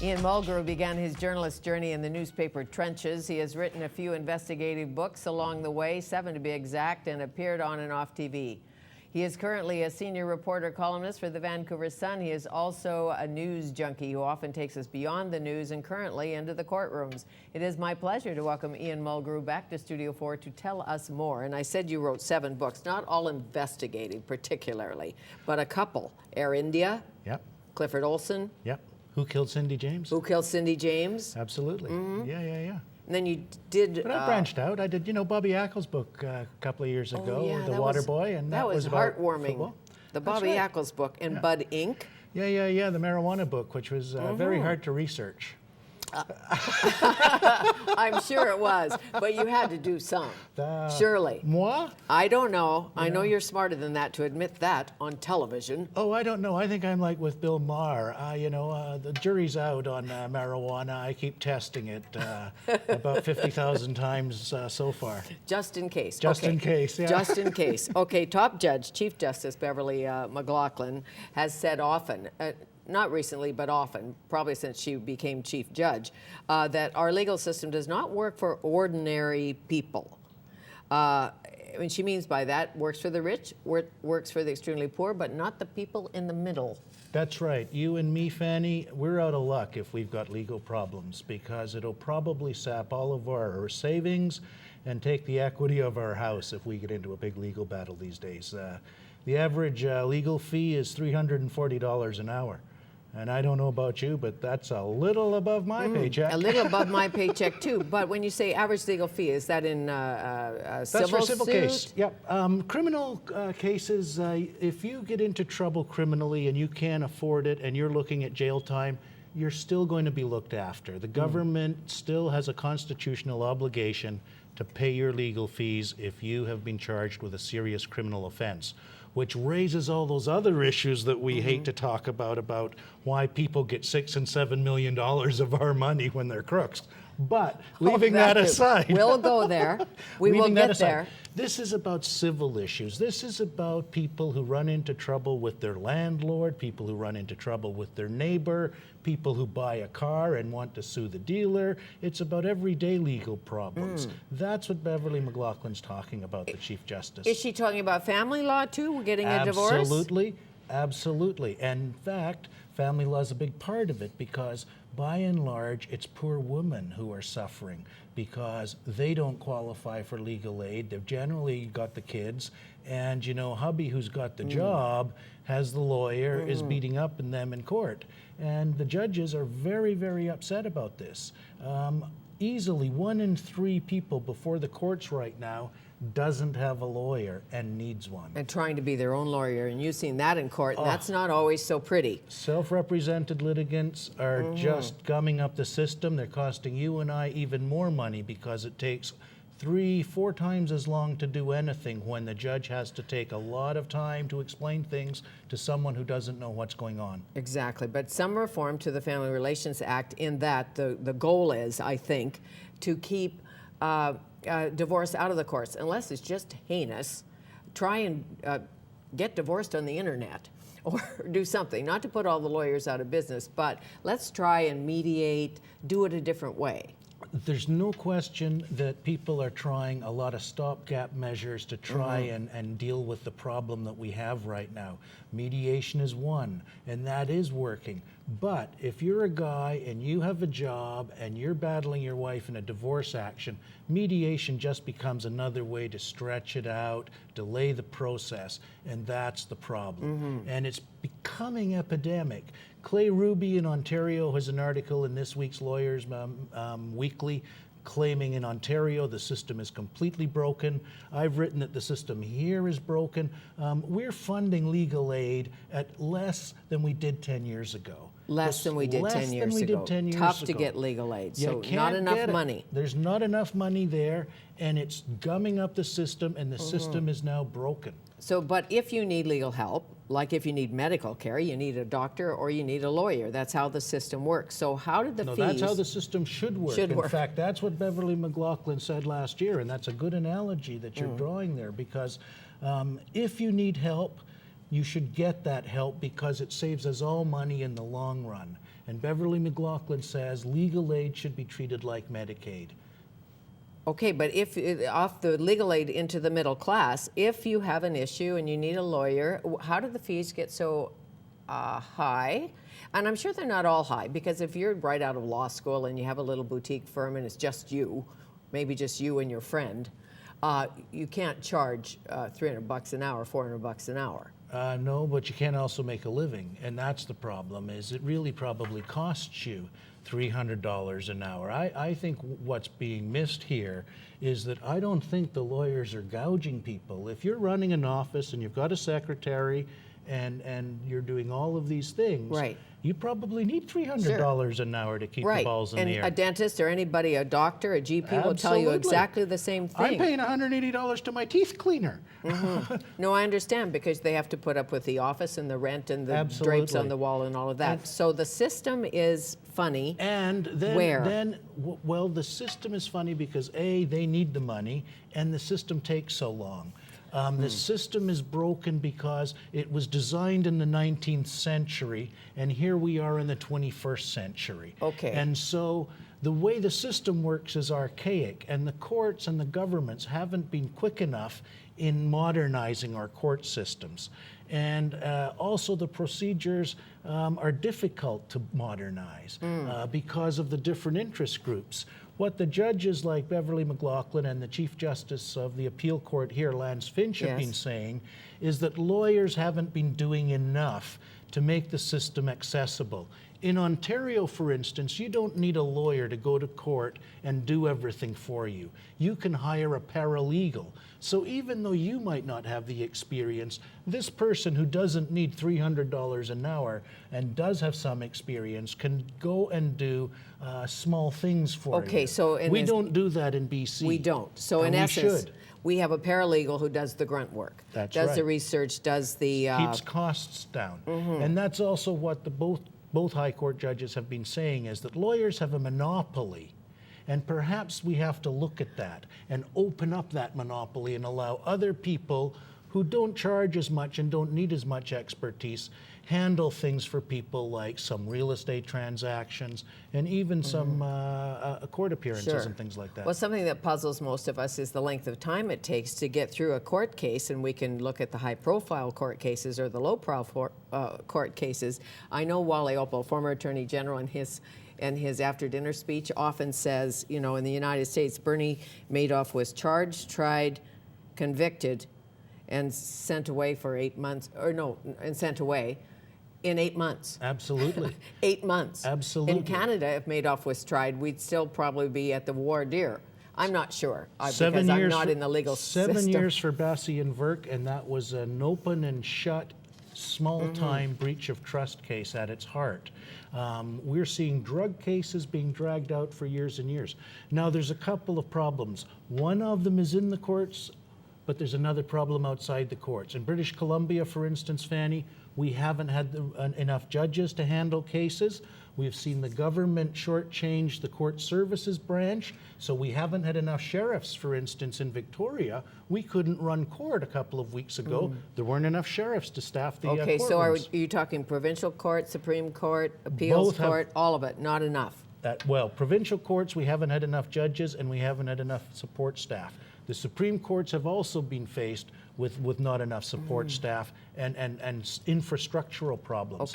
Ian Mulgrew began his journalist journey in the newspaper trenches. He has written a few investigative books along the way, 7 to be exact, and appeared on and off TV. He is currently a senior reporter columnist for the Vancouver Sun. He is also a news junkie who often takes us beyond the news and currently into the courtrooms. It is my pleasure to welcome Ian Mulgrew back to Studio 4 to tell us more. And I said you wrote 7 books, not all investigative particularly, but a couple. Air India. Yep. Clifford Olson. Yep. Who Killed Cindy James? Who Killed Cindy James? Absolutely. Mm-hmm. Yeah. And then you did... But I branched out. I did, Bobby Ackles' book a couple of years ago, The Water Boy, and that was about heartwarming. Football. The Bobby Ackles book and Bud Inc. Yeah, the marijuana book, which was very hard to research. I'm sure it was, but you had to do some, surely. Moi? I don't know. Yeah. I know you're smarter than that to admit that on television. Oh, I don't know. I think I'm like with Bill Maher. The jury's out on marijuana. I keep testing it about 50,000 times so far. Just in case. Just in case, yeah. Just in case. Okay, top judge, Chief Justice Beverly McLaughlin has said often, not recently, but often, probably since she became chief judge, that our legal system does not work for ordinary people. She means by that, works for the rich, works for the extremely poor, but not the people in the middle. That's right. You and me, Fanny, we're out of luck if we've got legal problems, because it'll probably sap all of our savings and take the equity of our house if we get into a big legal battle these days. The average legal fee is $340 an hour. And I don't know about you, but that's a little above my paycheck. A little above my paycheck, too. But when you say average legal fee, is that in That's for civil case. Yep. Criminal cases, if you get into trouble criminally and you can't afford it and you're looking at jail time, you're still going to be looked after. The government still has a constitutional obligation to pay your legal fees if you have been charged with a serious criminal offense, which raises all those other issues that we hate to talk about why people get $6 and $7 million of our money when they're crooks. But leaving that aside, we'll go there. We will get there. This is about civil issues. This is about people who run into trouble with their landlord, people who run into trouble with their neighbor, people who buy a car and want to sue the dealer. It's about everyday legal problems. That's what Beverly McLaughlin's talking about, the Chief Justice. Is she talking about family law too? We're getting a divorce? Absolutely. And in fact, family law is a big part of it, because by and large, it's poor women who are suffering because they don't qualify for legal aid. They've generally got the kids, and hubby who's got the job has the lawyer, is beating up them in court. And the judges are very, very upset about this. Easily 1 in 3 people before the courts right now doesn't have a lawyer and needs one. And trying to be their own lawyer, and you've seen that in court, and that's not always so pretty. Self-represented litigants are just gumming up the system. They're costing you and I even more money because it takes 3-4 times as long to do anything when the judge has to take a lot of time to explain things to someone who doesn't know what's going on. Exactly, but some reform to the Family Relations Act in that the goal is, I think, to keep divorce out of the courts, unless it's just heinous. Try and get divorced on the internet or do something, not to put all the lawyers out of business, but let's try and mediate, do it a different way. There's no question that people are trying a lot of stopgap measures to try and deal with the problem that we have right now. Mediation is one, and that is working. But if you're a guy and you have a job and you're battling your wife in a divorce action, mediation just becomes another way to stretch it out, delay the process, and that's the problem. And it's becoming epidemic. Clay Ruby in Ontario has an article in this week's Lawyers Weekly claiming in Ontario the system is completely broken. I've written that the system here is broken. We're funding legal aid at less than we did 10 years ago. Less than we did 10 years ago. Tough to get legal aid, so not enough money. There's not enough money there, and it's gumming up the system, and the system is now broken. So, but if you need legal help, like if you need medical care, you need a doctor or you need a lawyer. That's how the system works. So how did the fees... No, that's how the system should work. In fact, that's what Beverly McLaughlin said last year, and that's a good analogy that you're drawing there, because if you need help, you should get that help because it saves us all money in the long run. And Beverly McLaughlin says legal aid should be treated like Medicaid. Okay, but if off the legal aid into the middle class, if you have an issue and you need a lawyer, how do the fees get so high? And I'm sure they're not all high, because if you're right out of law school and you have a little boutique firm and it's just you, maybe just you and your friend, you can't charge $300 an hour, $400 an hour. No, but you can also make a living, and that's the problem, is it really probably costs you $300 an hour. I think what's being missed here is that I don't think the lawyers are gouging people. If you're running an office and you've got a secretary and you're doing all of these things, right, you probably need $300 an hour to keep the balls in the air. And a dentist or anybody, a doctor, a GP will tell you exactly the same thing. I'm paying $180 to my teeth cleaner. No, I understand, because they have to put up with the office and the rent and the drapes on the wall and all of that. So the system is funny. And then, well, the system is funny because A, they need the money, and the system takes so long. The system is broken because it was designed in the 19th century, and here we are in the 21st century. Okay. And so the way the system works is archaic, and the courts and the governments haven't been quick enough in modernizing our court systems. And also the procedures are difficult to modernize because of the different interest groups. What the judges like Beverly McLaughlin and the Chief Justice of the Appeal Court here, Lance Finch, have been saying is that lawyers haven't been doing enough to make the system accessible. In Ontario, for instance, you don't need a lawyer to go to court and do everything for you. You can hire a paralegal. So even though you might not have the experience, this person who doesn't need $300 an hour and does have some experience can go and do small things for you. Okay, so we don't do that in BC. We don't. So in essence, we have a paralegal who does the grunt work. That's does right. the research, does the keeps costs down. And that's also what both high court judges have been saying, is that lawyers have a monopoly. And perhaps we have to look at that and open up that monopoly and allow other people who don't charge as much and don't need as much expertise handle things for people, like some real estate transactions and even some court appearances and things like that. Well, something that puzzles most of us is the length of time it takes to get through a court case, and we can look at the high-profile court cases or the low-profile court cases. I know Wally Opal, former Attorney General, in his after-dinner speech often says, you know, in the United States, Bernie Madoff was charged, tried, convicted, and sent away for 8 months, and sent away in 8 months. Absolutely. 8 months. Absolutely. In Canada, if Madoff was tried, we'd still probably be at the voir dire. I'm not sure, because I'm not in the legal system. 7 years for Bassi and Verk, and that was an open and shut, small-time breach of trust case at its heart. We're seeing drug cases being dragged out for years and years. Now, there's a couple of problems. One of them is in the courts, but there's another problem outside the courts. In British Columbia, for instance, Fanny, we haven't had enough judges to handle cases. We've seen the government shortchange the court services branch, so we haven't had enough sheriffs. For instance, in Victoria, we couldn't run court a couple of weeks ago. There weren't enough sheriffs to staff the Okay, courtrooms. so are you talking provincial court, Supreme Court, appeals court, all of it, not enough? Well, provincial courts, we haven't had enough judges and we haven't had enough support staff. The Supreme Courts have also been faced with not enough support staff and infrastructural problems.